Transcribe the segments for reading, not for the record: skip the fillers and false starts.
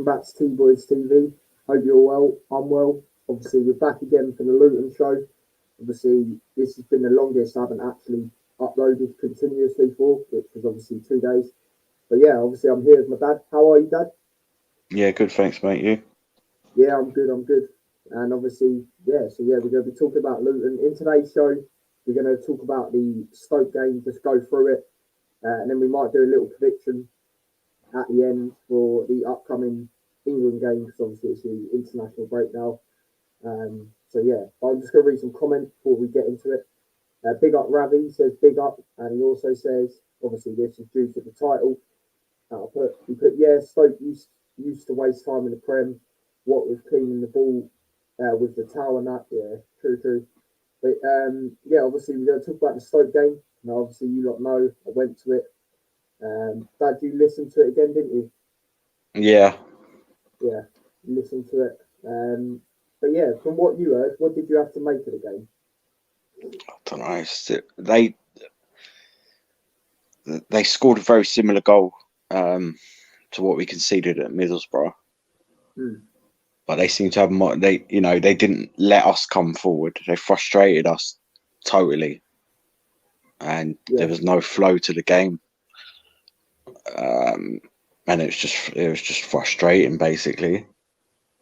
back to T-Boys TV. Hope you're well. I'm well. Obviously, we're back again for the Luton show. Obviously, this has been the longest I haven't actually uploaded continuously for, which was obviously 2 days. But yeah, obviously, I'm here with my dad. How are you, Dad? Yeah, good. Thanks, mate. You? Yeah, I'm good. I'm good. And obviously, we're going to be talking about Luton. In today's show, we're going to talk about the Stoke game, just go through it. And then we might do a little prediction at the end for the upcoming England game, because obviously it's the international break now. I'm just going to read some comments before we get into it. Big up Ravi says big up, and he also says obviously this is due to the title. He put Stoke used to waste time in the Prem. What with cleaning the ball with the towel and that, true. But obviously we're going to talk about the Stoke game. Now obviously you lot know I went to it. Dad, you listened to it again, didn't you? Yeah. Yeah, listened to it. But yeah, from what you heard, what did you have to make of the game? I don't know. They scored a very similar goal to what we conceded at Middlesbrough, but they seem to have more. They didn't let us come forward. They frustrated us totally, and there was no flow to the game. And it was just frustrating basically.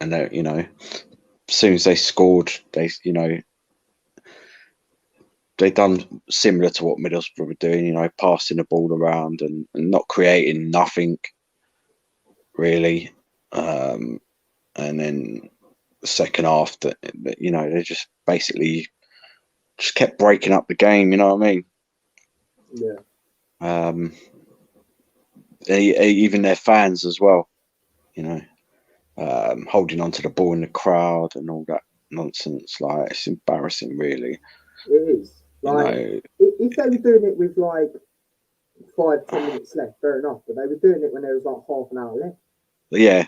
And as soon as they scored, they done similar to what Middlesbrough were doing, passing the ball around and not creating nothing really. And then the second half, they just basically just kept breaking up the game. You know what I mean? Yeah. Even their fans as well. Holding on to the ball in the crowd and all that nonsense. Like, it's embarrassing, really. It is. Like, if they were doing it with like 5-10 minutes left, fair enough. But they were doing it when there was like half an hour left. Yeah.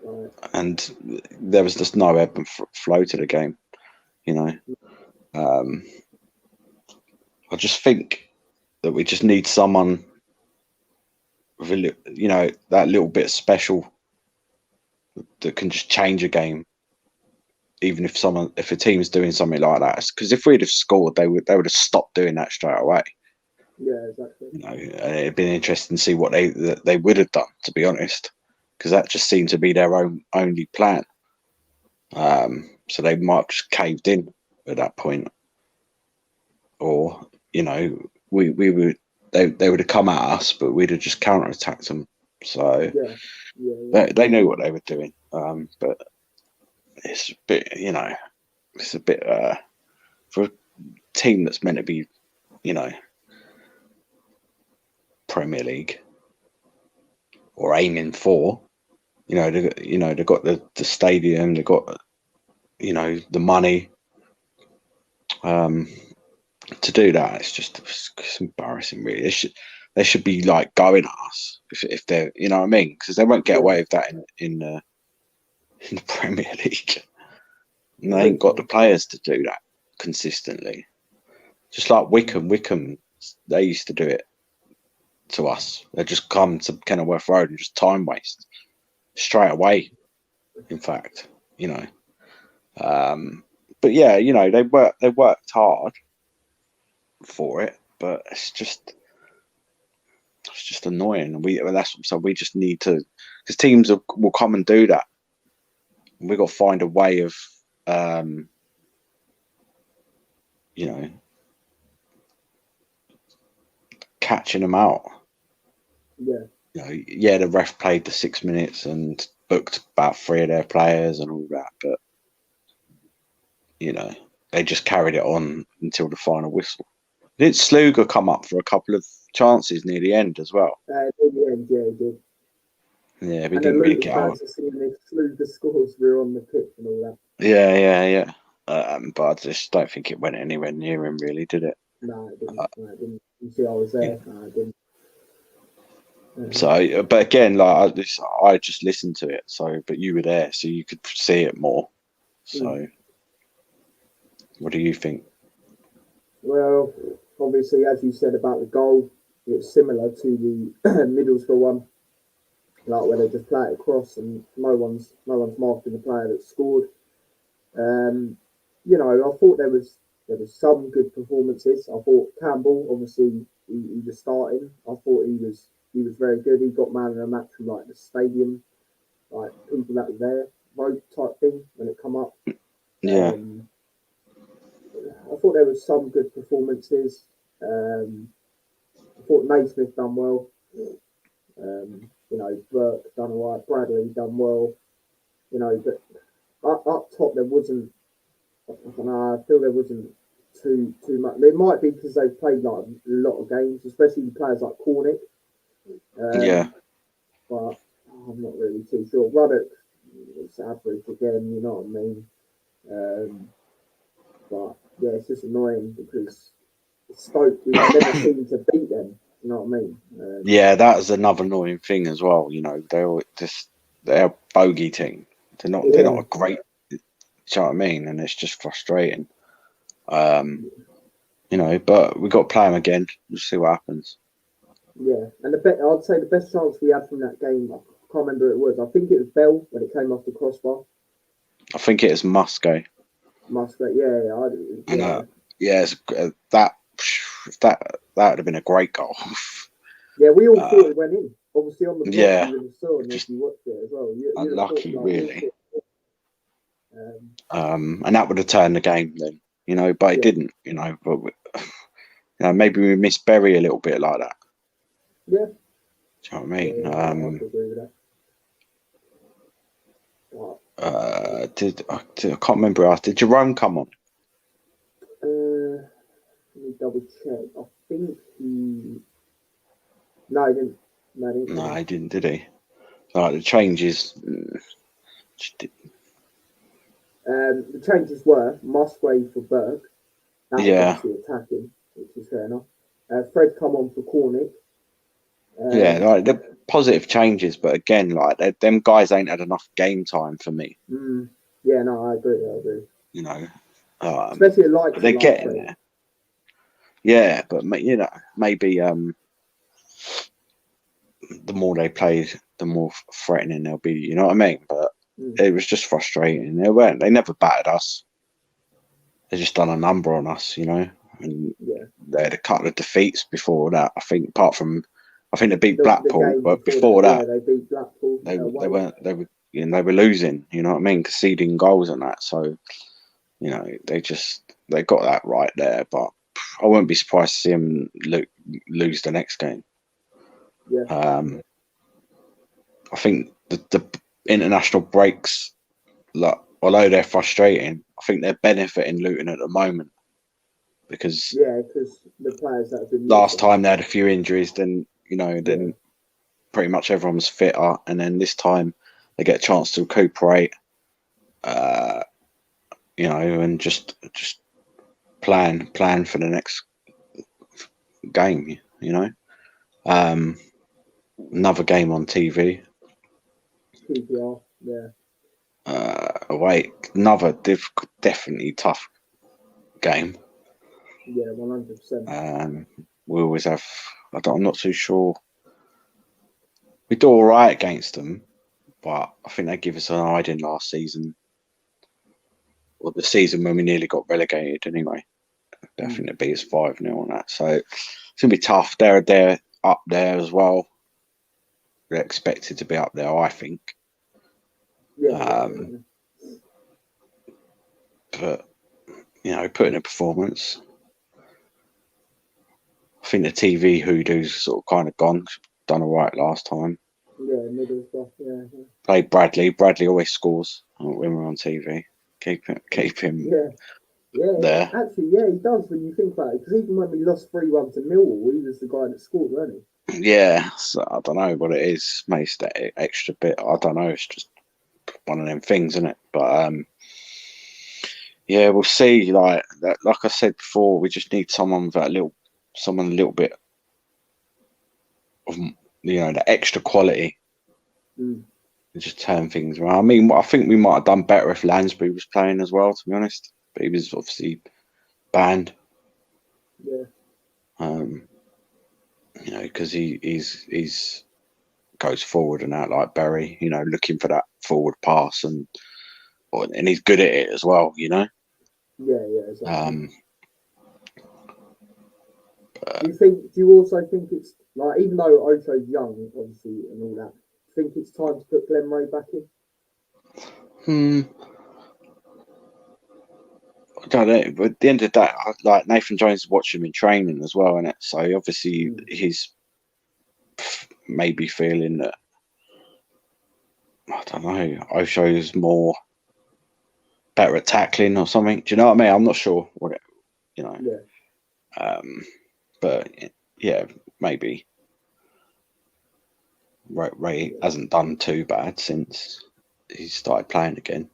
Right. And there was just no ebb and flow to the game. I just think that we just need someone with that little bit special that can just change a game. Even if a team's doing something like that, because if we'd have scored, they would have stopped doing that straight away. Yeah, exactly. It'd been interesting to see what they would have done, to be honest, because that just seemed to be their only plan. So they might have just caved in at that point, or we would they would have come at us, but we'd have just counter-attacked them. So they knew what they were doing, but it's a bit, it's a bit for a team that's meant to be, Premier League or aiming for, they've got the stadium, they've got, the money, to do that. It's embarrassing, really. They should be like going at us if they're, you know what I mean, because they won't get away with that in the Premier League. And they ain't got the players to do that consistently. Just like Wickham, they used to do it to us. They just come to Kenilworth Road and just time waste straight away. In fact, but yeah, they worked hard for it, but it's just annoying. We just need to, because teams will come and do that. We've got to find a way of, catching them out. Yeah. The ref played the 6 minutes and booked about 3 of their players and all that, but they just carried it on until the final whistle. Did Sluga come up for a couple of chances near the end as well? Near the end, yeah, he did. Yeah, we didn't really get out. The scores were on the pitch and all that. Yeah. But I just don't think it went anywhere near him, really, did it? No, it didn't. You see, I was there. Yeah. No, it didn't. So, but again, like I just listened to it. So, but you were there, so you could see it more. So, what do you think? Well, obviously, as you said about the goal, it's similar to the Middlesbrough one. like where they just play it across and no one's marking the player that scored. Um, I thought there was some good performances. I thought Campbell, obviously, he was starting. I thought he was very good. He got man of the match from like the stadium, like people that were there, vote type thing when it come up. Yeah, Um, I thought there was some good performances. I thought Naismith done well. Burke done all right. Bradley done well. But up top there wasn't. I don't know. I feel there wasn't too much. There might be because they've played like a lot of games, especially players like Cornick. yeah, Um, but I'm not really too sure. Ruddock was average again. You know what I mean? Um, but yeah, it's just annoying because Stoke we never seem to beat them. You know what I mean? yeah. That was another annoying thing as well. You know, they're a bogey team. They're not Yeah, a great. Do you know what I mean? And it's just frustrating. Um, but we got to play them again. We'll see what happens. yeah. And I'd say the best chance we had from that game. I can't remember who it was. I think it was Bell when it came off the crossbar. I think it is must go. Muscat, yeah, And yeah. yeah, that would have been a great goal. Yeah, we all Uh, thought it went in. Obviously, on the vlog, yeah, you would have seen if just you watched it as well. You'd have thought, unlucky, like, we all really. thought, And that would have turned the game then, but it yeah, didn't, But maybe we missed Berry a little bit like that. yeah, Do you know what I yeah, mean? yeah, I could agree with that. But, I can't remember. Did Jerome come on? let me double check. I think he. No, he didn't. No, he didn't come No, on. he didn't, did he? Like the changes. The changes were Musgrave for Burke. That was Yeah, obviously attacking, which is fair enough. Fred come on for Cornick. yeah, Um, like the positive changes, but again, like them guys ain't had enough game time for me. yeah, no, I agree. I agree. You know, Especially the but likes of they're like getting Fred. there. Yeah, but maybe the more they play, the more threatening they'll be. You know what I mean? But Mm, it was just frustrating. They never battered us. They just done a number on us. And yeah. they had a couple of defeats before that. I think apart from, I think they beat The Blackpool, game but before that, before yeah, that they beat Blackpool they away. weren't they were losing. You know what I mean? Conceding goals and that. So they got that right there. But I wouldn't be surprised to see them lose the next game. Yeah, Um, I think the international breaks, like, although they're frustrating, I think they're benefiting Luton at the moment because yeah, because the players that have been last missing. time they had a few injuries, then Yeah, pretty much everyone was fitter, and then this time they get a chance to recuperate, uh, and just plan for the next game. Um, another game on TV. QPR. Yeah, Away, another definitely tough game. yeah, 100%. Um, we always have. I'm not too sure. We do all right against them, but I think they give us an hiding last season, or the season when we nearly got relegated. Anyway, Mm. definitely beat us 5-0 on that. So it's gonna be tough. They're up there as well. They're expected to be up there, I think. Yeah, yeah, Um, definitely. but putting a performance. I think the TV hoodoo's sort of kind of gone. Done all right last time. Yeah, middle stuff. Yeah, yeah, Played Bradley. Bradley always scores when we're on TV. Keep him yeah. Yeah, there. actually, yeah, he does when you think about it. Because even when we lost 3-1 to Millwall, he was the guy that scored, wasn't Yeah, so I don't know what it is. Maybe it's that extra bit. I don't know. It's just one of them things, isn't it? But yeah, we'll see. Like I said before, we just need someone a little bit of the extra quality he? and just turn things around. I mean, I think we might have done better if Lansbury was playing as well, to be honest. But he was obviously banned. Yeah, Um, because he's goes forward and out like Berry, looking for that forward pass and he's good at it as well, Yeah, exactly. Do you also think it's like, even though Ocho's young, obviously, and all that, think it's time to put Glenn Ray back in? I don't know, but at the end of the day, like Nathan Jones watched him in training as well, innit? So obviously he's maybe feeling that, I don't know, Osho's more better at tackling or something. Do you know what I mean? I'm not sure what it, Yeah. But yeah, maybe Ray hasn't done too bad since he started playing again.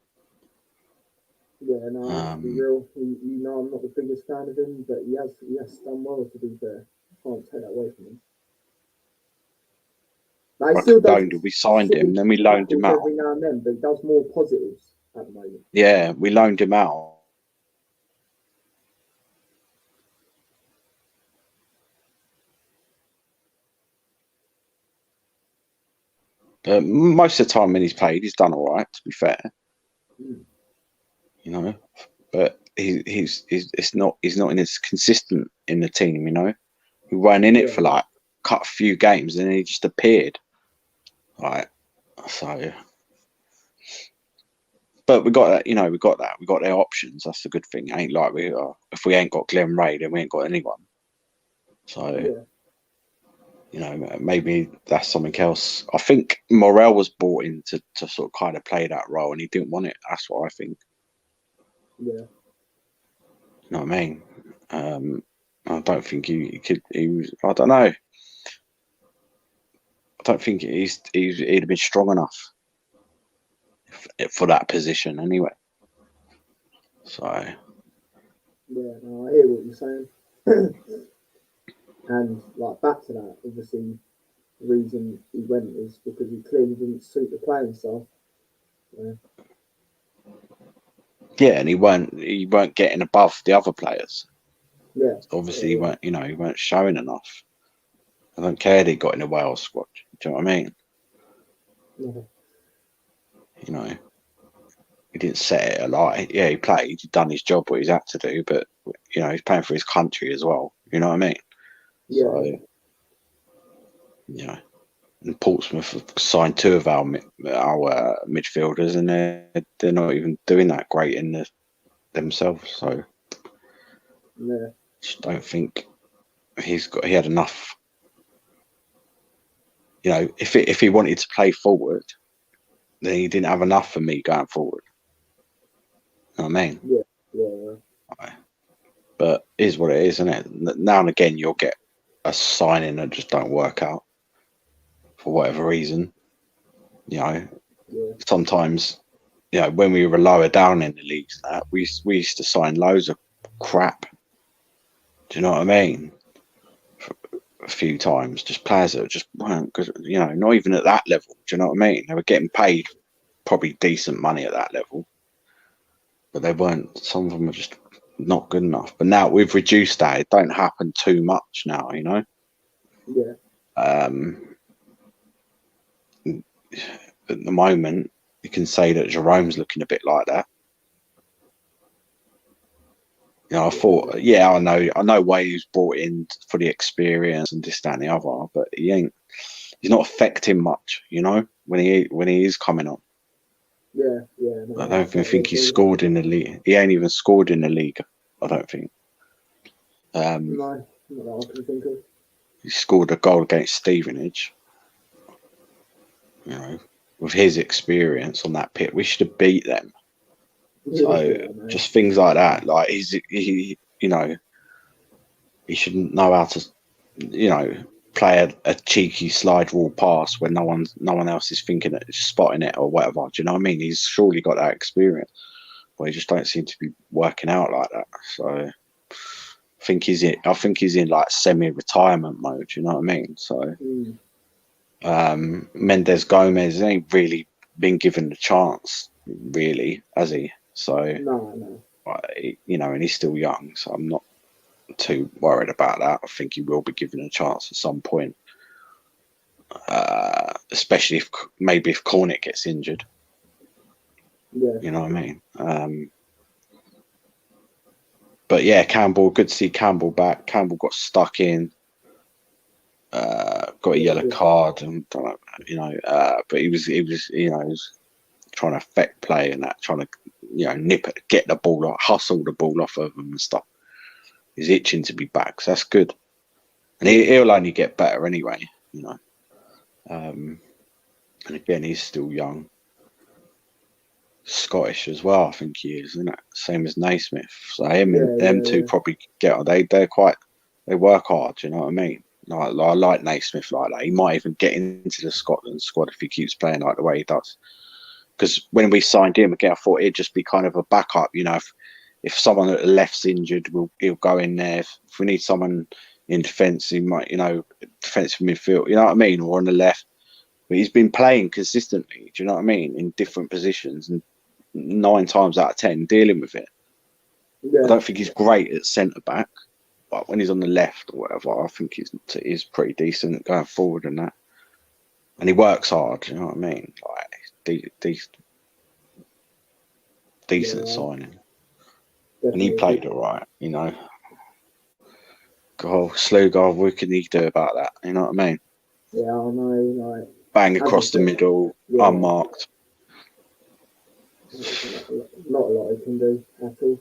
Yeah, no, to be real, I'm not the biggest fan of him, but he has done well, to be fair. Can't take that away from him. Like, he still does. We signed him, then we loaned him out every now and then, but he does more positives at the moment. Yeah, we loaned him out. Most of the time when he's played, he's done all right. To be fair, but he's not in as consistent in the team. He weren't in it for like a few games, and then he just appeared. Right, so. But we got that, we got their options. That's the good thing. It ain't like if we ain't got Glenn Ray, then we ain't got anyone. So, maybe that's something else. I think Morel was brought in to sort of kind of play that role, and he didn't want it. That's what I think. Yeah. You know what I mean? I don't think he could. He was. I don't know. I don't think he'd have been strong enough for that position anyway. So. Yeah, no, I hear what you're saying. And like, back to that, obviously, the reason he went is because he clearly didn't suit the playing style. Yeah, and he weren't getting above the other players. Yeah. Obviously, he weren't showing enough. I don't care that he got in the Wales squad. Do you know what I mean? Yeah. He didn't set it alight. Yeah, he played. He'd done his job, what he's had to do. But he's playing for his country as well. You know what I mean? Yeah. So, and Portsmouth have signed two of our midfielders, and they're not even doing that great in themselves. So, just don't think he had enough. If he wanted to play forward, then he didn't have enough for me going forward. You know what I mean? Yeah. But it is what it is, isn't it? Now and again, you'll get a signing that just don't work out for whatever reason. Sometimes, when we were lower down in the leagues, we used to sign loads of crap. Do you know what I mean? A few times, just players that just weren't good. Not even at that level. Do you know what I mean? They were getting paid probably decent money at that level, but they weren't. Some of them were just not good enough. But now we've reduced that. It don't happen too much now. Yeah. At the moment, you can say that Jerome's looking a bit like that. I thought, I know why he was brought in for the experience and this, that, and the other, but he's not affecting much, when he is coming on. Yeah. No, I don't even think he scored in the league. He ain't even scored in the league, I don't think. No, not that I can think of. He scored a goal against Stevenage. With his experience on that pit, we should have beat them. So just things like that, like he shouldn't know how to, play a cheeky slide rule pass when no one else is thinking it, spotting it or whatever. Do you know what I mean? He's surely got that experience, but he just don't seem to be working out like that. So I think he's in like semi-retirement mode. You know what I mean? So Mendes Gomez ain't really been given the chance, really, has he? So no. And he's still young, so I'm not too worried about that. I think he will be given a chance at some point. especially if Cornet gets injured. Yeah. You know what I mean? But yeah, Campbell, good to see Campbell back. Campbell got stuck in, got a yellow card, and you know, but he was he was trying to affect play and that, trying to nip it, get the ball, hustle the ball off of him and stuff. He's itching to be back, so that's good. And he'll only get better anyway, you know. And again, he's still young. Scottish as well, I think he is, isn't it? Same as Naismith. So them two probably get on. They work hard. You know what I mean? I like Naismith like that. He might even get into the Scotland squad if he keeps playing like the way he does. Because when we signed him again, I thought it'd just be kind of a backup. You know, if someone at the left's injured, he'll go in there. If we need someone in defence, he might, defensive midfield. You know what I mean? Or on the left. But he's been playing consistently. Do you know what I mean? In different positions and 9 times out of 10 dealing with it. I don't think he's great at centre back, but when he's on the left or whatever, I think he's pretty decent going forward and that. And he works hard. You know what I mean? Like decent signing. Definitely. And he played all right. You know. God, Slugar, what can he do about that? You know what I mean? Yeah, I know. Like bang across the middle, unmarked. Not a lot he can do at all.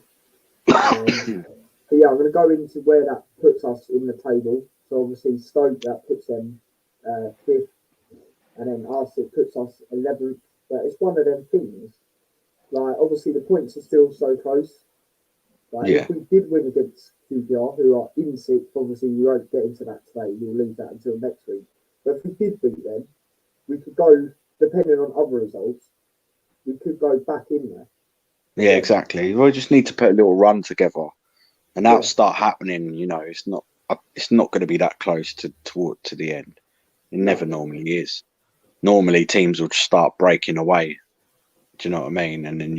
But yeah, I'm going to go into where that puts us in the table. So obviously Stoke, that puts them 5th, and then us, it puts us 11th. But it's one of them things. Like obviously the points are still so close. Like if we did win against QPR, who are in 6th, obviously we won't get into that today. We'll leave that until next week. But if we did beat them, we could go, depending on other results, we could go back in there. Yeah, exactly. We just need to put a little run together, and that'll start happening. You know, it's not going to be that close to the end. It never normally is. Normally, teams will just start breaking away. Do you know what I mean? And then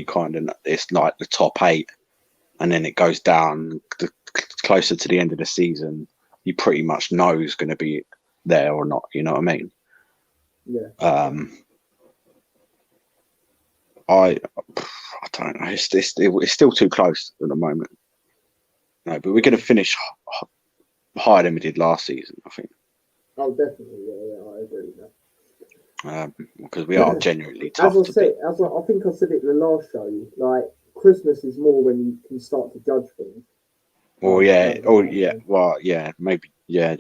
it's like the top 8, and then it goes down. The closer to the end of the season, you pretty much know who's going to be there or not. You know what I mean? Yeah. I don't know. It's still too close at the moment. No, but we're going to finish higher than we did last season, I think. Oh, definitely. Yeah, I agree with that. Because we are genuinely tough. I think I said it in the last show. Like Christmas is more when you can start to judge things. Well, maybe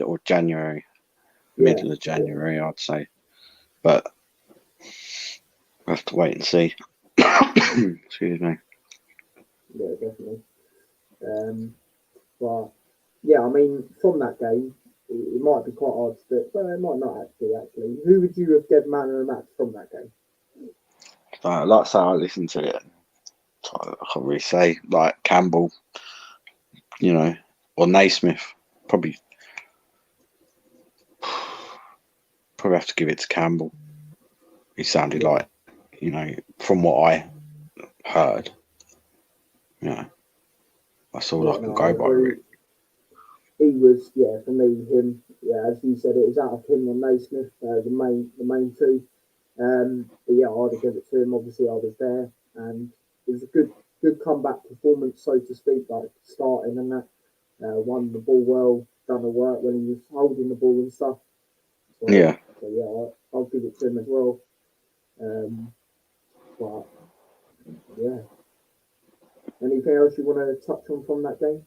or January, middle of January, I'd say. But we'll have to wait and see. Excuse me. Yeah, definitely. But yeah, I mean, from that game, it might be quite hard to do, but it might not actually. Who would you have given man of the match from that game? Like I say, I listened to it. I can't really say like Campbell, or Naismith. Probably have to give it to Campbell. He sounded like, from what I heard, that's all I can go by. Really. He was, for me, him. Yeah, as you said, it was out of him and Naismith, the main two. But yeah, I'd have given it to him. Obviously, I was there, and it was a good comeback performance, so to speak. Like starting and that, won the ball well, done the work when he was holding the ball and stuff. So, yeah. So yeah, I'll give it to him as well. But yeah, anything else you want to touch on from that game?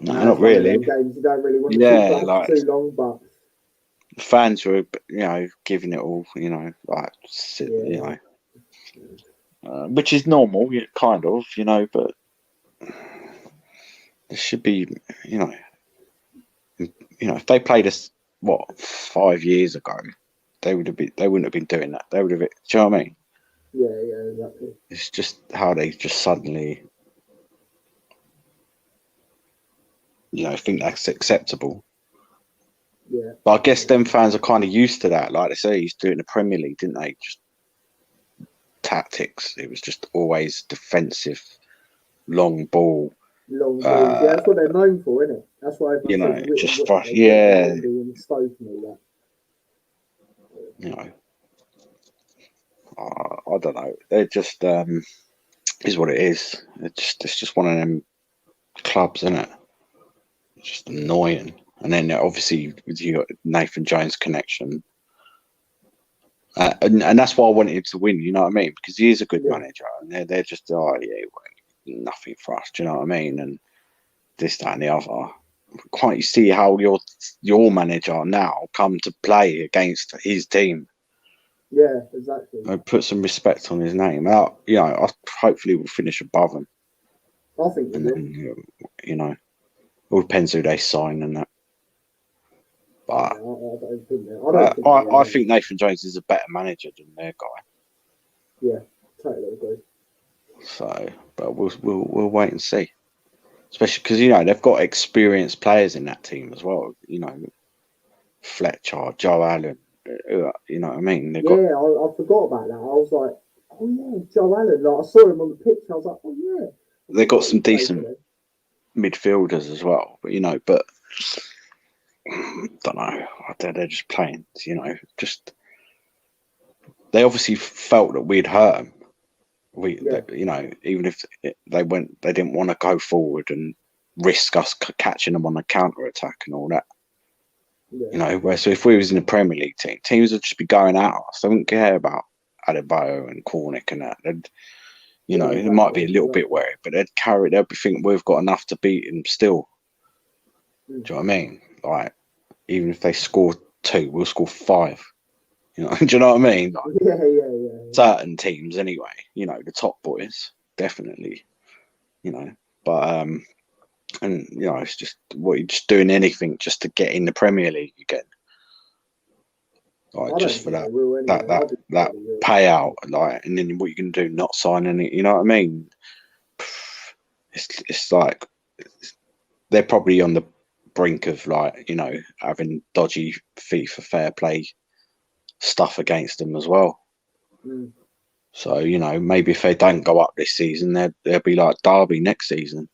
No, not really. Games you don't really want to talk about too long, but fans were, giving it all, which is normal, kind of, but there should be, if they played us 5 years ago, they wouldn't have been doing that. They would have. Do you know what I mean? Yeah, exactly. It's just how they just suddenly, think that's acceptable. Yeah. But I guess them fans are kind of used to that. Like they say, used to do it in the Premier League, didn't they? Just tactics. It was just always defensive, long ball. Long ball. Yeah, that's what they're known for, isn't it? That's why just and Stoke and all that. you know, I don't know. They're just is what it is. It's just one of them clubs, isn't it? It's just annoying. And then obviously with your Nathan Jones connection, and that's why I wanted him to win. You know what I mean? Because he is a good Yeah, manager, and they're just nothing for us. Do you know what I mean? And this, that, and the other. Can't you see how your manager now come to play against his team? yeah, exactly. Put some respect on his name. Hopefully we'll finish above him, I think we and will. then it all depends who they sign and that. Yeah, But I don't think they I are. think Nathan Jones is a better manager than their guy. Yeah, totally agree. So, but we'll wait and see. Especially because they've got experienced players in that team as well. Fletcher, Joe Allen. You know what I mean? They've got Yeah, I forgot about that. I was like, oh yeah, Joe Allen. Like I saw him on the pitch. I was like, oh yeah, I they've got forgot he some played for decent them. midfielders as well. But don't know. They're just playing. Just they obviously felt that we'd hurt them. Yeah, Even if they didn't want to go forward and risk us catching them on a counter attack and all that. yeah, Where so if we was in the Premier League teams would just be going at us. They wouldn't care about Adebayo and Cornick and that. yeah, It might be a little bit exactly. wary, but they'd be thinking we've got enough to beat them still. Mm. Do you know what I mean? Like, even if they score 2, we'll score 5. Do you know what I mean? Like, Yeah. certain teams, anyway. The top boys, definitely. But and it's just what you're just doing anything just to get in the Premier League again, like I don't just for think they will anyway. I do think that they will. payout, like, and then what you can do, not sign any. You know what I mean? It's like they're probably on the brink of, like, having dodgy FIFA fair play stuff against them as well. Mm. So maybe if they don't go up this season, they'll be like Derby next season.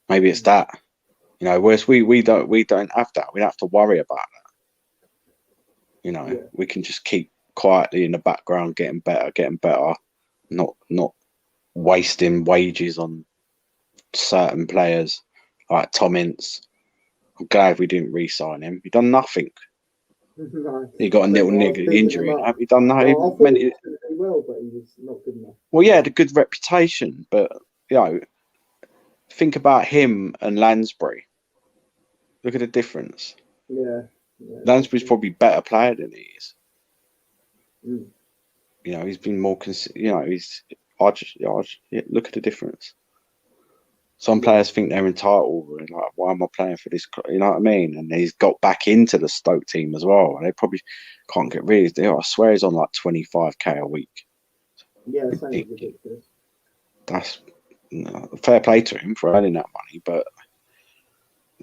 Maybe it's that. Whereas we don't have that. We don't have to worry about that. Yeah, We can just keep quietly in the background, getting better, not wasting wages on certain players like Tom Ince. I'm glad we didn't re-sign him. He done nothing. no, He got a true. little I was nigger bigging him injury. up. He done I that. thought he was going to do well, but he was not good enough. Well, yeah, had a good reputation, but think about him and Lansbury. Look at the difference. Yeah, Lansbury's definitely. probably better player than he is. Mm. He's been more. He's. I just yeah, look at the difference. Some Yeah, players think they're entitled. And like, why am I playing for this? You know what I mean? And he's got back into the Stoke team as well. And they probably can't get rid of him. I swear he's on like 25k a week. yeah, sounds Ridiculous. ridiculous. That's fair play to him for earning that money, but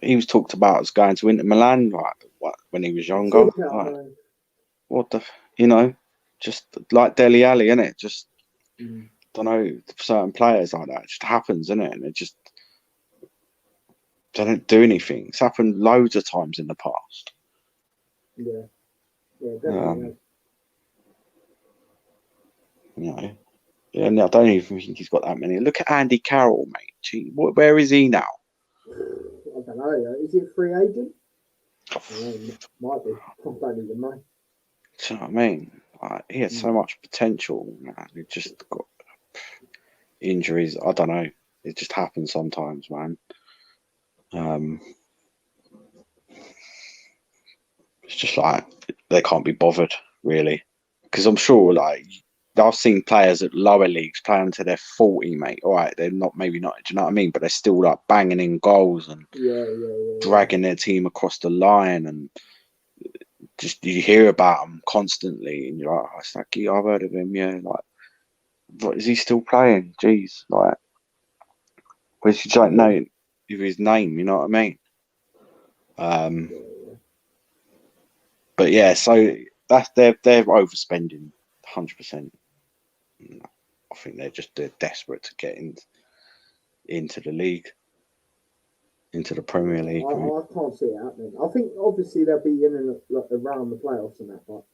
he was talked about as going to Inter Milan, like, when he was younger. Yeah, I Like, know. what just like Dele Alli, innit? Just Mm. don't know, certain players like that. It just happens, innit? And they don't do anything. It's happened loads of times in the past. Yeah, definitely. Um, and I don't even think he's got that many. Look at Andy Carroll, mate. Gee, where is he now? I don't know. Is he a free agent? Might be. I don't even know. Do you know what I mean? Like, he had so much potential, man. He just got injuries. I don't know. It just happens sometimes, man. It's just like they can't be bothered, really, because I'm sure, Yeah, like, I've seen players at lower leagues playing until they're 40, mate. All right, they're not, maybe not. Do you know what I mean? But they're still like banging in goals and yeah. dragging their team across the line, and just you hear about them constantly, and you're like, oh, it's like, yeah, I've heard of him. Yeah, like, what is he still playing? Jeez, like, where's you don't know his name? You know what I mean? Um, Yeah. but yeah, so that's they're overspending 100%. I think they're desperate to get into the league, into the Premier League, mate. I can't see it happening. I think obviously they'll be in and like, around the playoffs and that, but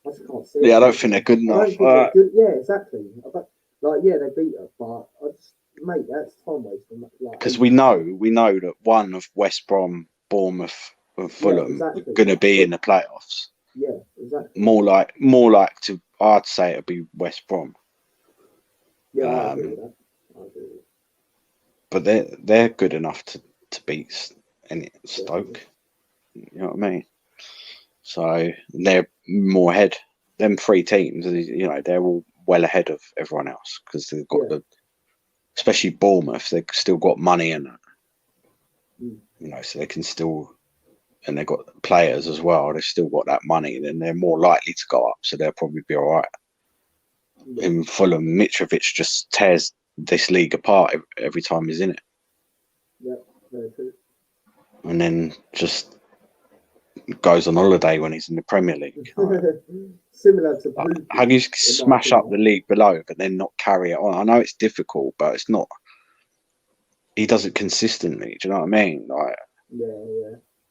I just can't see Yeah, it. I don't think they're good I enough. don't think they're good. Yeah, exactly. Yeah, they beat us, but mate, that's time wasting. Because we know that one of West Brom, Bournemouth, and Fulham are exactly. going to be in the playoffs. Yeah, exactly. More like I'd say it'd be West Brom. Yeah, I agree with that. But they're good enough to beat Stoke. Definitely. You know what I mean? So they're more ahead. Them three teams, you know, they're all well ahead of everyone else because they've got especially Bournemouth, they've still got money in it. You know, so they can still, and they've got players as well. They've still got that money, then they're more likely to go up. So they'll probably be all right. In Fulham, Mitrovic just tears this league apart every time he's in it. Yeah, very true. And then just goes on holiday when he's in the Premier League. Similar to how do you smash up the league below, but then not carry it on? I know it's difficult, but it's not. He does it consistently. Do you know what I mean? Like,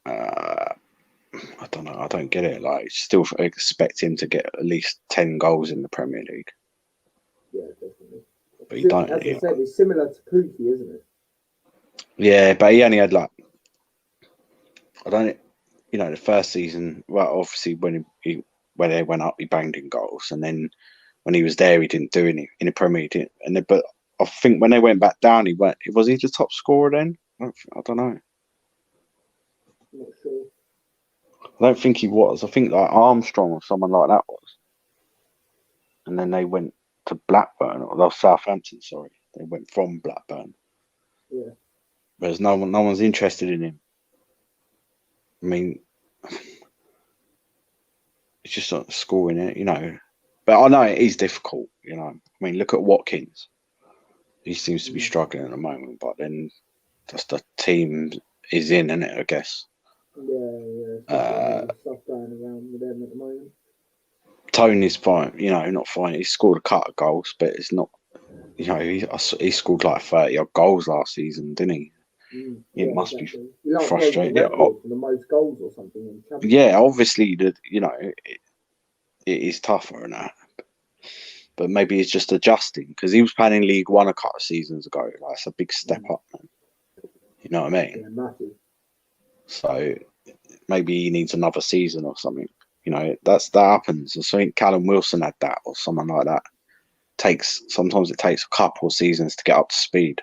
I don't know. I don't get it. Like, still expect him to get at least 10 goals in the Premier League. Yeah, definitely. But he don't. As I said, it's similar to Pookie, isn't it? Yeah, but he only had like, I don't. You know, the first season. Well, obviously when they went up, he banged in goals, and then when he was there, he didn't do any in the Premier League. But I think when they went back down, was he the top scorer then? I don't know. Not sure. I don't think he was. I think like Armstrong or someone like that was. And then they went to Blackburn, or Southampton. Sorry, they went from Blackburn. Yeah. Whereas no one's interested in him. I mean, it's just not scoring it, you know. But I know it is difficult, you know. I mean, look at Watkins. He seems to be struggling at the moment, but then just the team is in it, I guess. Yeah. Stuff going around with them at the moment. Tony's fine, you know, not fine. He scored a couple of goals, but it's not, you know, he scored like 30 odd goals last season, didn't he? It must be frustrating. For the most goals or something. Yeah, obviously, you know, it is tougher and that. But maybe he's just adjusting because he was playing in League One a couple of seasons ago. Like, it's a big step up, man. You know what I mean? Yeah, massive. So maybe he needs another season or something. You know, that happens. I think Callum Wilson had that or someone like that. Sometimes it takes a couple of seasons to get up to speed.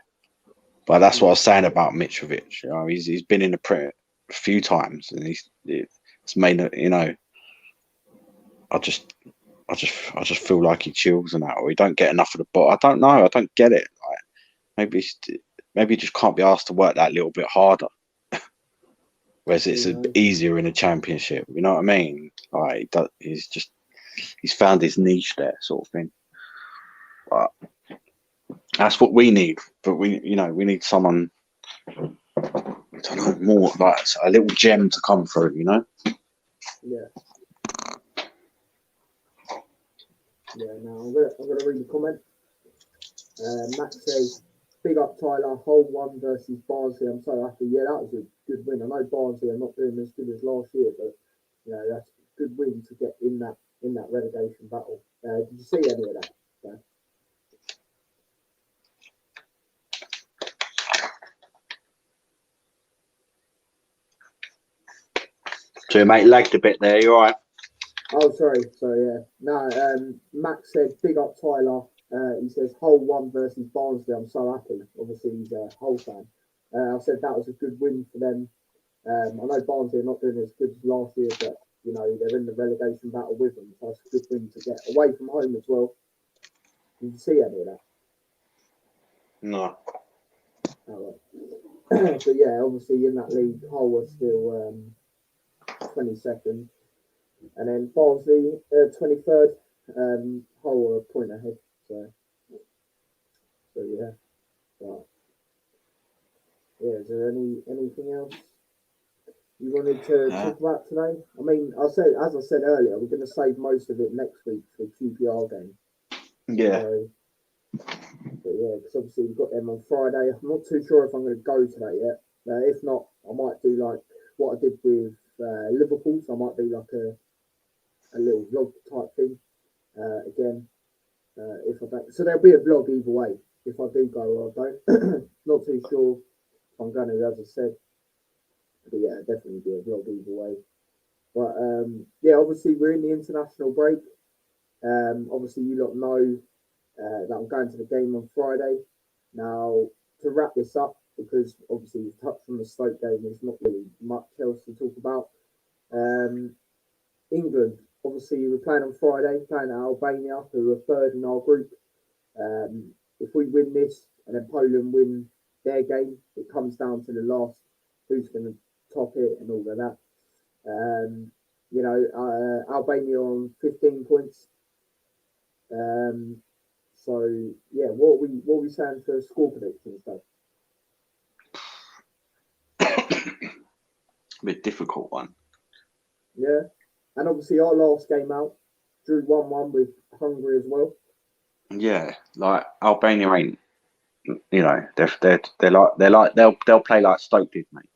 But that's what I was saying about Mitrovic. You know, he's been in the Premier a few times and it's made it. You know, I just feel like he chills and that, or he don't get enough of the ball. I don't know. I don't get it. Like, maybe he just can't be asked to work that little bit harder. Whereas it's easier in a championship. You know what I mean? Like, he's found his niche there, sort of thing. But that's what we need. But we need someone, I don't know, more like a little gem to come through. You know? Yeah. Yeah. Now I'm gonna read the comment. Max says, "Big up Tyler, Hull 1 versus Barnsley. I'm so happy." Yeah, that was a good win. I know Barnsley are not doing as good as last year, but you know that's a good win to get in that relegation battle. Did you see any of that? Yeah. So, mate, lagged a bit there. You all right? Oh, sorry. Yeah. No, Max said, "Big up Tyler." He says, "Hull 1 versus Barnsley. I'm so happy." Obviously, he's a Hull fan. I said that was a good win for them. I know Barnsley are not doing as good as last year, but you know they're in the relegation battle with them. So that's a good win to get away from home as well. Did you see any of that? No. Oh, right. But yeah, obviously in that league, Hull are still 22nd, and then Barnsley 23rd. Hull are a point ahead. So yeah. But yeah, is there anything else you wanted to talk about today? I mean, as I said earlier, we're going to save most of it next week for the QPR game. Yeah. But yeah, because obviously we've got them on Friday. I'm not too sure if I'm going to go to that yet. If not, I might do like what I did with Liverpool. So I might do like a little vlog type thing. Again, if I don't, so there'll be a vlog either way. If I do go or I don't, not too sure if I'm going to, as I said. But yeah, definitely be a vlog either way. But yeah, obviously we're in the international break. Obviously you lot know that I'm going to the game on Friday. Now, to wrap this up, because obviously we've touched on the Stoke game, there's not really much else to talk about. England, obviously we're playing on Friday, playing at Albania, who are third in our group. If we win this and then Poland win their game, it comes down to the last who's going to top it and all of that. Albania on 15 points. So yeah, what are we saying for score predictions though? A bit difficult one. Yeah, and obviously our last game out drew 1-1 with Hungary as well. Yeah, like Albania ain't. You know, they'll play like Stoke did, mate.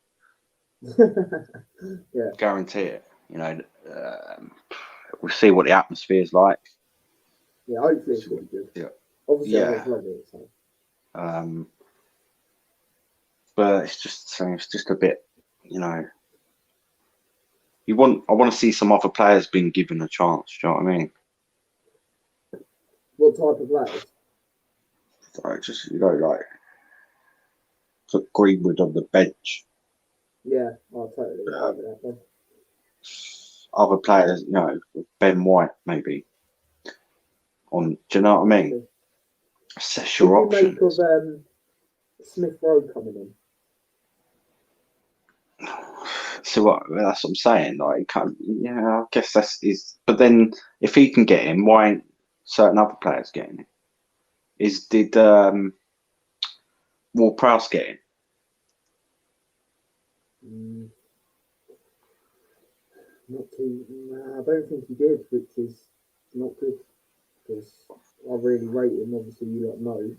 Yeah, guarantee it. You know, we'll see what the atmosphere's like. yeah, hopefully it's really good. Yeah, Obviously, I yeah. always love it. So. But it's just a bit, you know. I want to see some other players being given a chance. Do you know what I mean? What type of players? Like just like put Greenwood on the bench. Yeah, I'll totally agree with that one. Other players, you know, Ben White maybe. Do you know what I mean? Assess your options. What do you make of Smith Rowe coming in? So that's what I'm saying. Like, yeah, I guess But then, if he can get him, why ain't certain other players getting it? Did Ward-Prowse get him? Not too. I don't think he did, which is not good because I really rate him. Obviously, you don't know.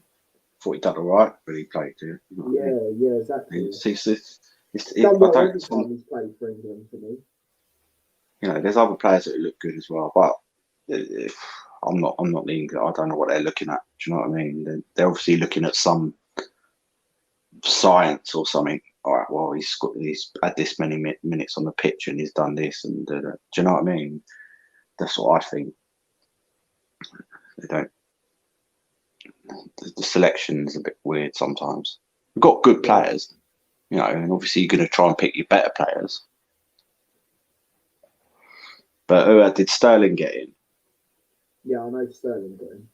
Thought he done all right when he played. You know yeah, I mean? Yeah, exactly. Done well every time he's played for England for me. You know, there's other players that look good as well, but I'm not the England. I don't know what they're looking at. Do you know what I mean? They're obviously looking at some science or something. All right, well, he's had this many minutes on the pitch and he's done this and do you know what I mean? That's what I think. They don't. The selection's a bit weird sometimes. We've got good players, you know, and obviously you're going to try and pick your better players. But did Sterling get in? Yeah, I know Sterling got in.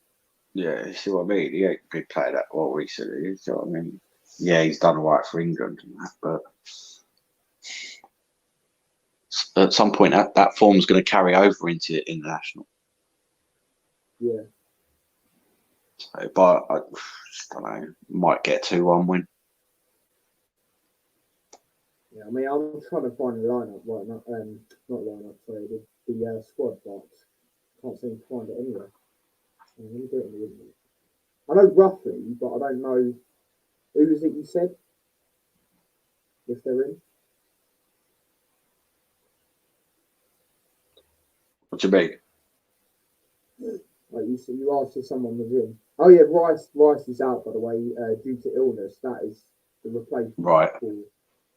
Yeah, you see what I mean? He ain't been played that well recently. You see what I mean? Yeah, he's done all right for England and that, but at some point that form's going to carry over into international. Yeah. So, but I just don't know. Might get a 2-1 win. Yeah, I mean, I'm trying to find a lineup. Well, not lineup. Sorry, the squad, but can't seem to find it anywhere. Let me do it in the window. I know roughly, but I don't know who is it you said if they're in. What do you mean? Like you asked if someone was in. Oh yeah, Rice is out, by the way, due to illness. That is the replacement for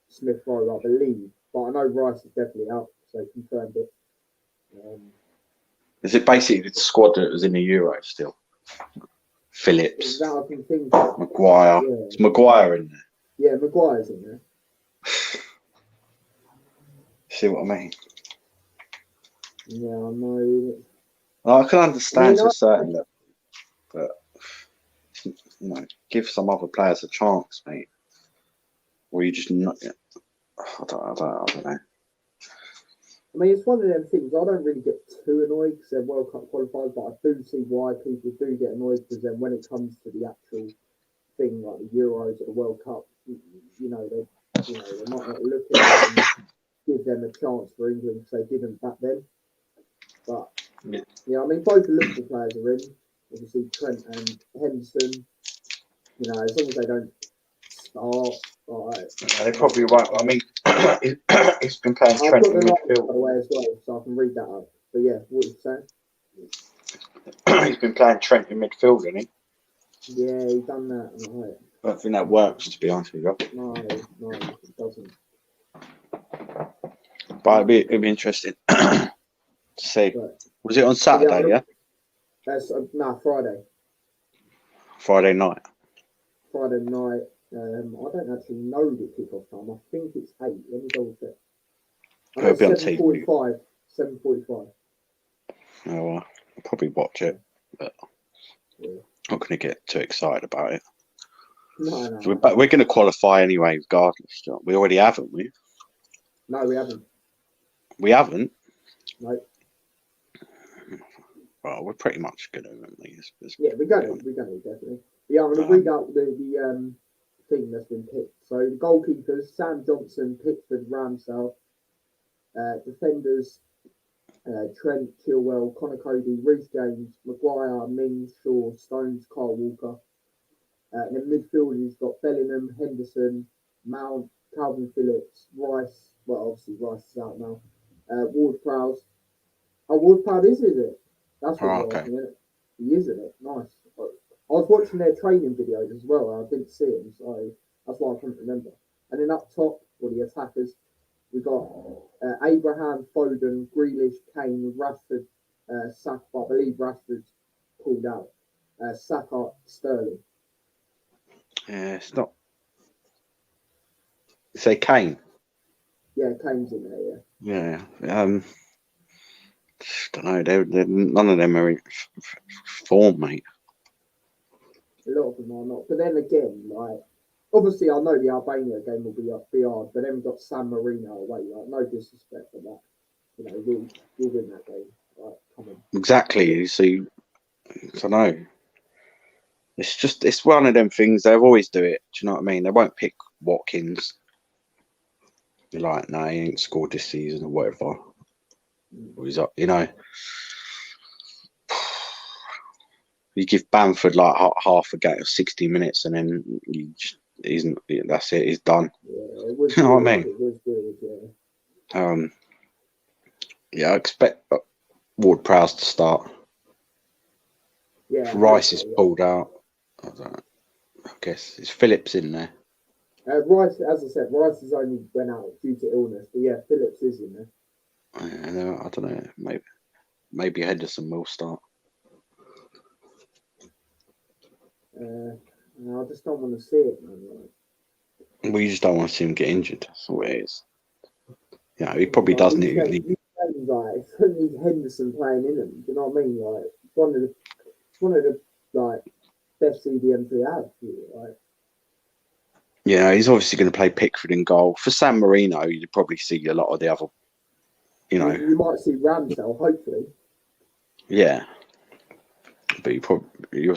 Smith Rowe, I believe. But I know Rice is definitely out, so confirmed it. Is it basically the squad that was in the Euro still? Phillips, Maguire. Yeah. Is Maguire in there? Yeah, Maguire's in there. See what I mean? Yeah, I know. I can understand to a certain level, but you know, give some other players a chance, mate. Or you just not. I don't know. I mean, it's one of them things. I don't really get too annoyed because they're World Cup qualified, but I do see why people do get annoyed because then when it comes to the actual thing like the Euros or the World Cup, they might not look at it and give them a chance for England because they didn't back then. But yeah, I mean, both the Liverpool players are in. Obviously, Trent and Henderson. You know, as long as they don't start. Right. They probably won't. I mean, he's been playing Trent in midfield. By the way, as well, so I can read that out. But yeah, what you saying? He's been playing Trent in midfield, hasn't he? Yeah, he done that. Right. I don't think that works, to be honest with you. No, it doesn't. But it'd be interesting to see. But, Was it on Saturday, yeah? That's Friday. Friday night. Friday night. I don't actually know the kickoff time. I think it's 8. Let me double check. It'll be on TV. 7:45. 7:45. Oh, well, I'll probably watch it, but yeah. I'm not going to get too excited about it. No. We're going to qualify anyway, regardless. We already have, haven't we? No, we haven't. We haven't? No. Well, we're pretty much going to, aren't we? Yeah, we're going to, definitely. Yeah, I'm going to read out the thing that's been picked. So, the goalkeepers, Sam Johnson, Pickford, Ramsdale. Defenders, Trent, Chilwell, Connor Cody, Reece James, Maguire, Mings, Shaw, Stones, Carl Walker. And then midfield, he's got Bellingham, Henderson, Mount, Calvin Phillips, Rice. Well, obviously Rice is out now. Ward-Prowse. Oh, Ward-Prowse is it? That's what you're asking, isn't it? He is, isn't it? Nice. I was watching their training videos as well. And I didn't see him, so that's why I couldn't remember. And then up top, for the attackers, we've got Abraham, Foden, Grealish, Kane, Rashford, Saka. I believe Rashford's pulled out. Saka, Sterling. Yeah, it's not. Say Kane. Yeah, Kane's in there. Yeah. Don't know. They're none of them are in form, mate. A lot of them are not. But then again, like obviously, I know the Albania game will be hard. But then we've got San Marino away. Like no disrespect for that. You know, we'll win that game. Like, come on. Exactly. See, I don't know. It's one of them things. They always do it. Do you know what I mean? They won't pick Watkins. You're like, no, he ain't scored this season or whatever. Or he's up, you know. You give Bamford like half a game of 60 minutes, and then that's it. He's done. Yeah, it was. You know what I mean? It was good. Yeah. Yeah, I expect Ward-Prowse to start. Yeah. If Rice is pulled out, I guess it's Phillips in there. Rice, as I said, Rice has only went out due to illness, but yeah, Phillips is in there. I don't know. Maybe Henderson will start. I just don't want to see it, man. We just don't want to see him get injured. That's what it is. Yeah, he probably doesn't. These games, like, need Henderson playing in them. Do you know what I mean? Like, one of the like best CDMs we have. Like, yeah, he's obviously going to play Pickford in goal. For San Marino, you'd probably see a lot of the other. You know, you might see Ramsdale, hopefully. Yeah, but you probably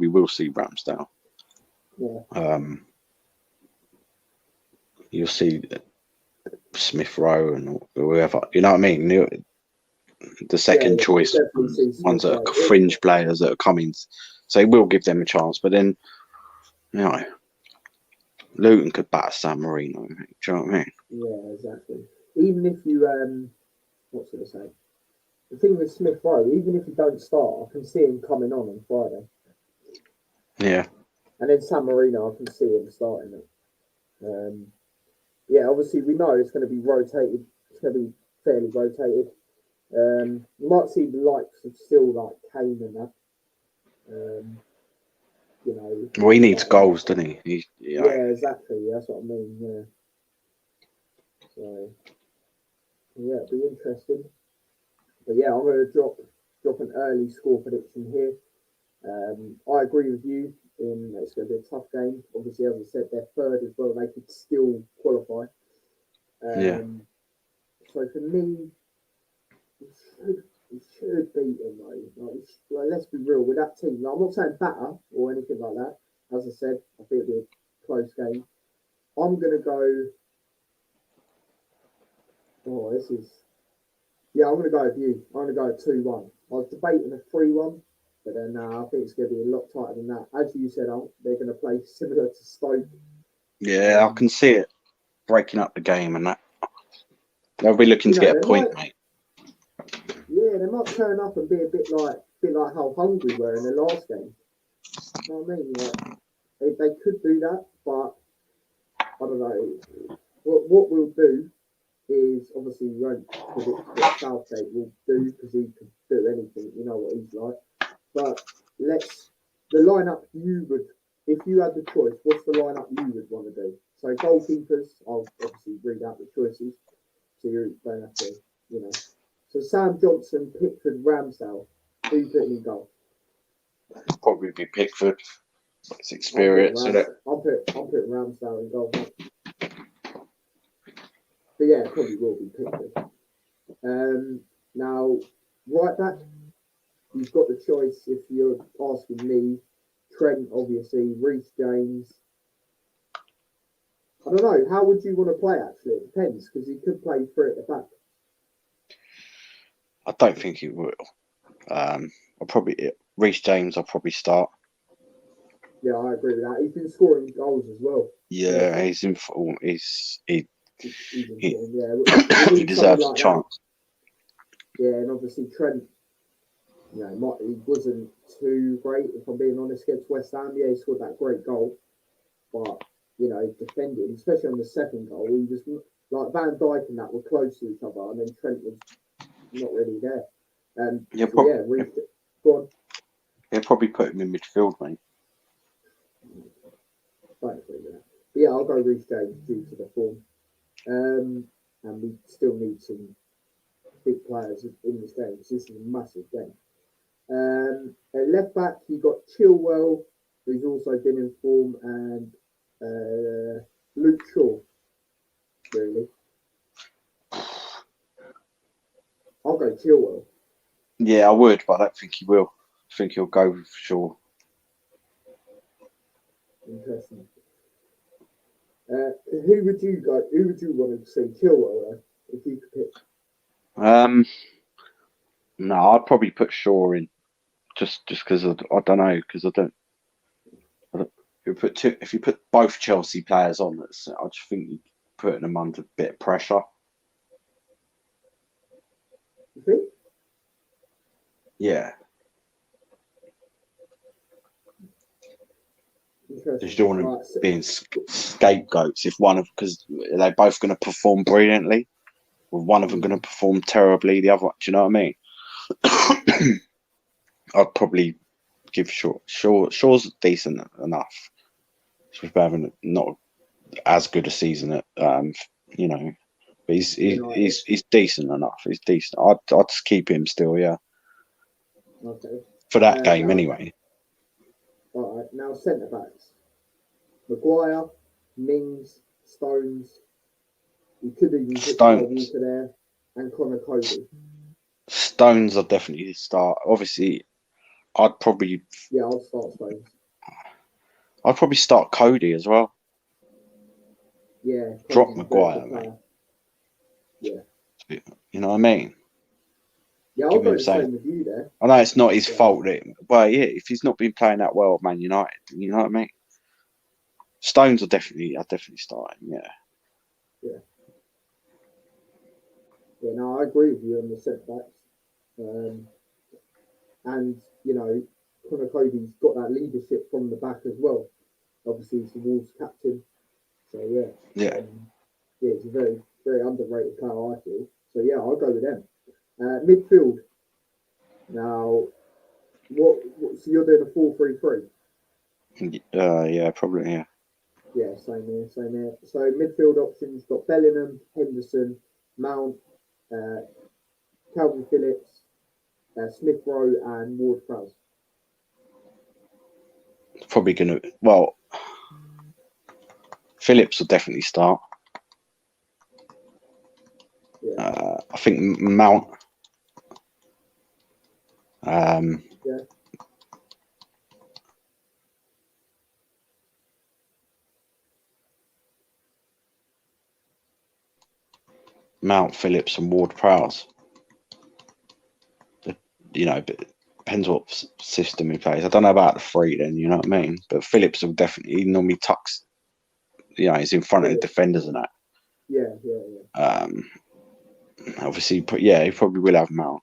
will see Ramsdale. Yeah. You'll see Smith Rowe and whoever. You know what I mean? The second choice ones that are fringe players that are coming, so he will give them a chance. But then, you know, Luton could batter San Marino. Do you know what I mean? Yeah, exactly. Even if you what's going to say? The thing with Smith Rowe, even if he don't start, I can see him coming on Friday. Yeah. And then San Marino, I can see him starting it. Yeah, obviously we know it's going to be rotated. It's going to be fairly rotated. You might see the likes of still like Kane and that. You know. Well, he needs goals, doesn't he? Yeah, exactly. That's what I mean. Yeah. So yeah, it'll be interesting. But yeah, I'm going to drop an early score prediction here. I agree with you in it's going to be a tough game. Obviously, as I said, they're third as well. They could still qualify. So for me, we should beat them though. Like, let's be real with that team. Like, I'm not saying batter or anything like that. As I said, I think it'll be a close game. I'm going to go. Oh, this is. Yeah, I'm going to go with you. I'm going to go 2-1. I was debating a 3-1, but then I think it's going to be a lot tighter than that. As you said, they're going to play similar to Stoke. Yeah, I can see it breaking up the game and that. They'll be looking to get a point, mate. Yeah, they might turn up and be a bit like how hungry were in the last game. You know what I mean? Like they could do that, but I don't know. What we'll do is obviously we won't predict what Southgate will do because he could do anything. You know what he's like. But let's the lineup you would, if you had the choice, what's the lineup you would want to do? So goalkeepers, I'll obviously read out the choices, so you don't have to, you know. So Sam Johnson, Pickford, Ramsdale. Who you putting in goal? Probably be Pickford. It's I'm putting experience, isn't it? I'm putting Ramsdale in goal. But yeah, it probably will be Pickford. Now, right back, you've got the choice if you're asking me. Trent, obviously, Reece James. I don't know. How would you want to play, actually? It depends, because he could play three at the back. I don't think he will. I'll probably Reece James. I'll probably start. Yeah, I agree with that. He's been scoring goals as well. Yeah, he's in form. He's in he, form, yeah. We he need deserves like a chance. that. Yeah, and obviously Trent, he wasn't too great, if I'm being honest, against West Ham. Yeah, he scored that great goal. But, defending, especially on the second goal, he just, like Van Dijk and that were close to each other, and then Trent was not really there. Yeah, so, yeah, go on. He'll probably put him in midfield, mate. But yeah, I'll go Reece James due to the form. And we still need some big players in this game because this is a massive game. At left back, you got Chilwell, who's also been in form, and Luke Shaw. Really, I'll go Chilwell. Yeah, I would, but I don't think he will. I think he'll go for sure. Interesting. Who would you go? Who would you want to see Chilwell if you could pick? No, I'd probably put Shaw in, just because I don't know, because I don't. If you put both Chelsea players on, I just think you're putting them under a bit of pressure. You think? Yeah. Interesting. You don't want to be scapegoats if because they're both going to perform brilliantly. With one of them going to perform terribly, the other, do you know what I mean? I'd probably give Shaw's decent enough. He's having not as good a season at, but he's decent enough. He's decent. I'd just keep him still, yeah. Okay. For that game, anyway. All right. Now centre backs: Maguire, Mings, Stones. You could even put Walker there, and Connor Cody. Stones are definitely start. Obviously, I'd probably. Yeah, I'll start Stones. I'd probably start Cody as well. Yeah. Drop Maguire, mate. Yeah. You know what I mean? Yeah, I'll go the same with you there. I know it's not his fault. Well, yeah, if he's not been playing that well at Man United, you know what I mean? Stones are definitely starting, yeah. Yeah. Yeah, no, I agree with you on the setbacks. And, Connor Cody's got that leadership from the back as well. Obviously, he's the Wolves captain. So, yeah. Yeah. He's a very, very underrated player, I feel. So, yeah, I'll go with them. Midfield. Now, so you're doing a 4-3-3? Yeah, probably, yeah. Yeah, same here. So, midfield options, got Bellingham, Henderson, Mount, Calvin Phillips, Smith Rowe, and Ward Prowse. Probably Phillips will definitely start. Yeah. I think Mount. Yeah. Mount, Phillips, and Ward Prowse. But depends what system he plays. I don't know about the three then, you know what I mean? But Phillips will definitely, he normally tucks, he's in front of the defenders and that. Yeah. Obviously, he probably will have Mount.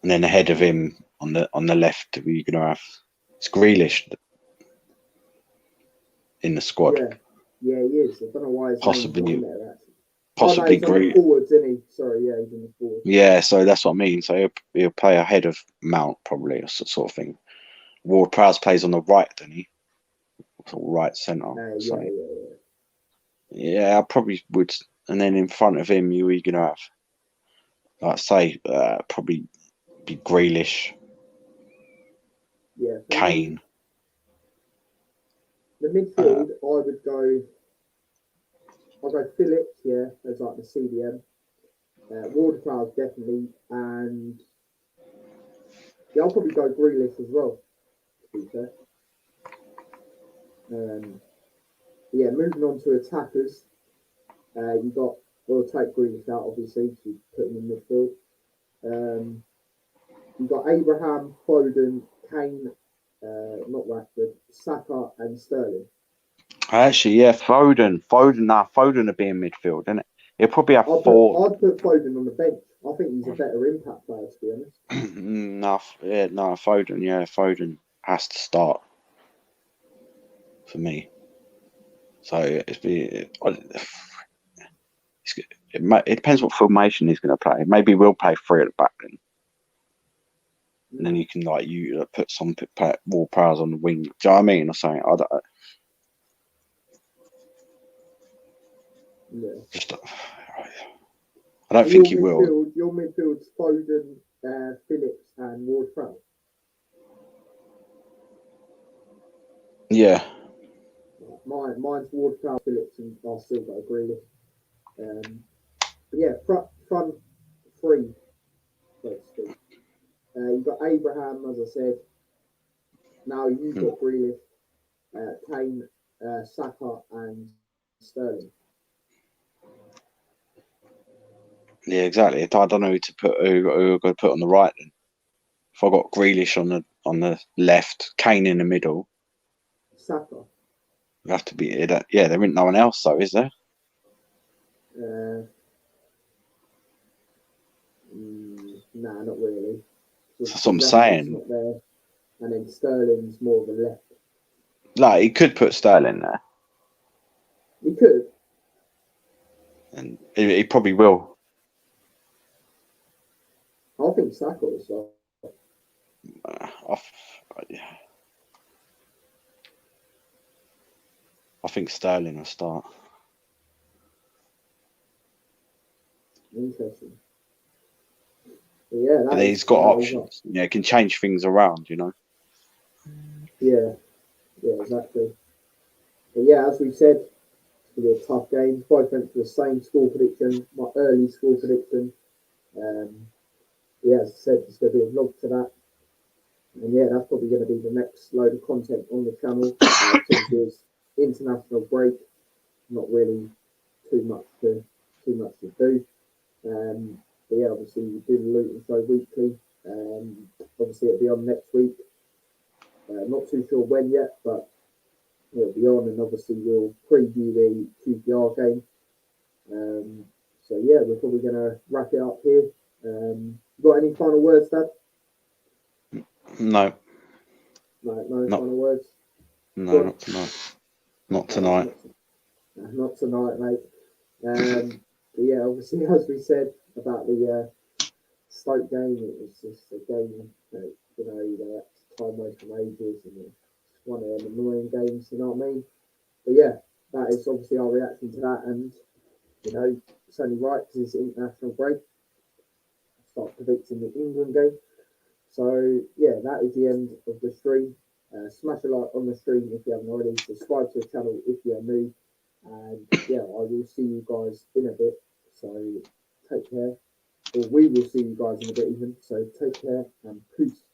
And then ahead of him on the left, you're gonna have it's Grealish in the squad. Yeah, he is. I don't know why his name's not in there actually. Oh no, Possibly he's on the forwards, isn't he? Sorry, yeah, he's in the forwards. Yeah, so that's what I mean. So he'll play ahead of Mount probably, or sort of thing. Ward-Prowse plays on the right, doesn't he? Sort of right centre. Yeah, I probably would. And then in front of him, you're gonna have, like say, probably be Grealish, Kane. The midfield, I'll go Phillips, as like the CDM. Ward-Prowse definitely, and I'll probably go Grealish as well, to be fair. Moving on to attackers. We'll take Grealish out, obviously, to put him in midfield. You've got Abraham, Foden, Kane, not Rashford, Saka, and Sterling. Actually, yeah, Foden would be in midfield, isn't it? He'll probably have four. I'd put Foden on the bench. I think he's a better impact player, to be honest. Foden. Yeah, Foden has to start for me. So it depends what formation he's going to play. Maybe we'll play three at the back then. And then you can put some Ward-Prowse on the wing. Do you know what I mean? Or something. I don't think he will. Your midfield's Foden, Phillips, and Ward-Prowse. Yeah. Mine's Ward-Prowse, Phillips, and I'll still go Grealish. Front three, so to speak. You've got Abraham, as I said. Now you've got Grealish, Kane, Saka, and Sterling. Yeah, exactly. I don't know who I'm going to put on the right then. If I got Grealish on the left, Kane in the middle, Saka. It'd have to be it. Yeah, there isn't no one else though, is there? Nah, not really. That's what I'm saying. Not there. And then Sterling's more of a left. Like, he could put Sterling there. He could. And he probably will. I think Saka will start. I think Sterling will start. Interesting. Yeah, he's got options. Yeah, he can change things around, you know. Yeah, exactly. But yeah, as we said, it's going to be a tough game. Both went for the same score prediction, my early score prediction. As I said, there's going to be a vlog to that. And yeah, that's probably going to be the next load of content on the channel. There's international break, not really too much to do. But yeah, obviously we do the Luton show weekly. Obviously it'll be on next week. Not too sure when yet, but it'll be on, and obviously we'll preview the QPR game. So yeah, we're probably going to wrap it up here. Got any final words, Dad? No. No final words? No, not tonight. Not tonight. Not tonight, mate. But yeah, obviously, as we said about the Stoke game, it was just a game that, they had time waste from ages, and it's one of them annoying games, you know what I mean? But yeah, that is obviously our reaction to that, and, it's only right because it's international break. Start predicting the England game. So yeah, that is the end of the stream. Smash a like on the stream if you haven't already. Subscribe to the channel if you are new. And yeah, I will see you guys in a bit. So take care. Or we will see you guys in a bit even. So take care and peace.